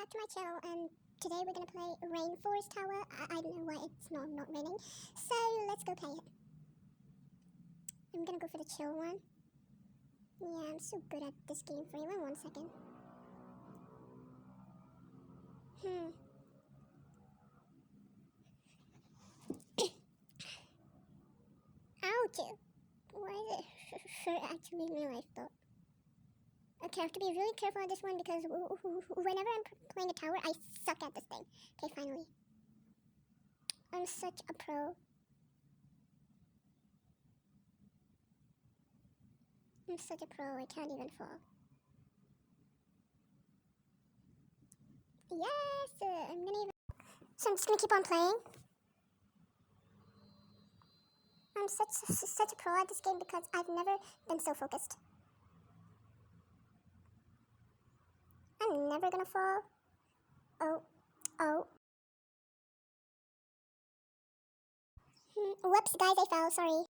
back to my channel, and today we're gonna play Rainforest Tower. I don't know why it's not raining, so let's go play it. I'm gonna go for the chill one. Yeah, I'm so good at this game for even 1 second. Ouch! Why is it hurt actually in real life though? Okay, I have to be really careful on this one because whenever I'm playing a tower, I suck at this thing. Okay, finally. I'm such a pro. I'm such a pro, I can't even fall. Yes! I'm gonna even... So I'm just gonna keep on playing. I'm such a pro at this game because I've never been so focused. I'm never gonna fall. Oh. Whoops, guys, I fell, sorry.